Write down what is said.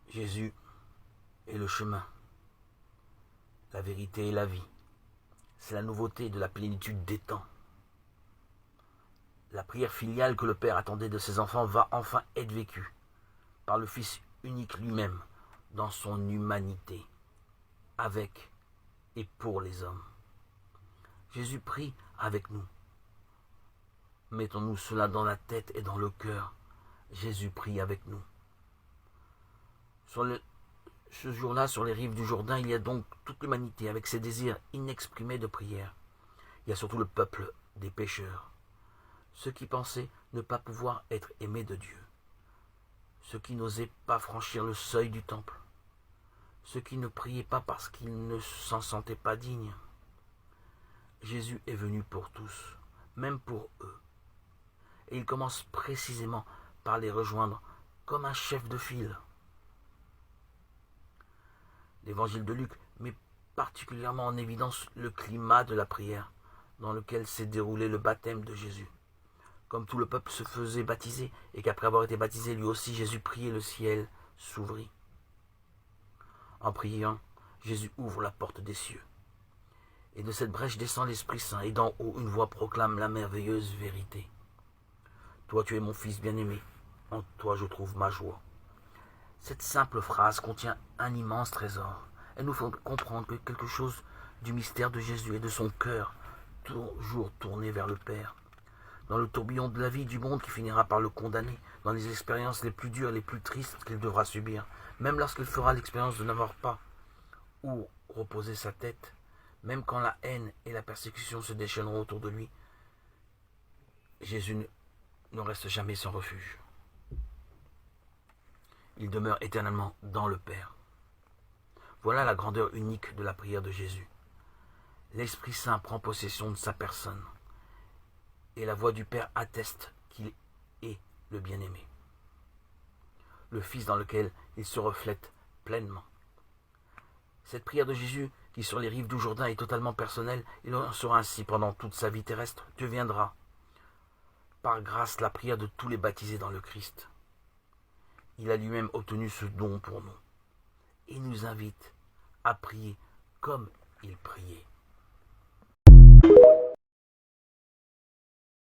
Jésus est le chemin, la vérité et la vie. C'est la nouveauté de la plénitude des temps. La prière filiale que le Père attendait de ses enfants va enfin être vécue par le Fils unique lui-même dans son humanité, avec et pour les hommes. Jésus prie avec nous. Mettons-nous cela dans la tête et dans le cœur. Jésus prie avec nous. Ce jour-là, sur les rives du Jourdain, il y a donc toute l'humanité avec ses désirs inexprimés de prière. Il y a surtout le peuple des pécheurs, ceux qui pensaient ne pas pouvoir être aimés de Dieu, ceux qui n'osaient pas franchir le seuil du temple, ceux qui ne priaient pas parce qu'ils ne s'en sentaient pas dignes. Jésus est venu pour tous, même pour eux. Et il commence précisément par les rejoindre comme un chef de file. L'évangile de Luc met particulièrement en évidence le climat de la prière dans lequel s'est déroulé le baptême de Jésus. Comme tout le peuple se faisait baptiser et qu'après avoir été baptisé, lui aussi, Jésus priait, le ciel s'ouvrit. En priant, Jésus ouvre la porte des cieux. Et de cette brèche descend l'Esprit Saint, et d'en haut une voix proclame la merveilleuse vérité. Toi, tu es mon Fils bien-aimé, en toi je trouve ma joie. Cette simple phrase contient un immense trésor. Elle nous fait comprendre que quelque chose du mystère de Jésus et de son cœur, toujours tourné vers le Père. Dans le tourbillon de la vie du monde qui finira par le condamner, dans les expériences les plus dures et les plus tristes qu'il devra subir, même lorsqu'il fera l'expérience de n'avoir pas où reposer sa tête, même quand la haine et la persécution se déchaîneront autour de lui, Jésus ne reste jamais sans refuge. Il demeure éternellement dans le Père. Voilà la grandeur unique de la prière de Jésus. L'Esprit Saint prend possession de sa personne, et la voix du Père atteste qu'il est le bien-aimé, le Fils dans lequel il se reflète pleinement. Cette prière de Jésus, qui sur les rives du Jourdain est totalement personnelle, il en sera ainsi pendant toute sa vie terrestre, deviendra, par grâce, la prière de tous les baptisés dans le Christ. Il a lui-même obtenu ce don pour nous, et nous invite à prier comme il priait.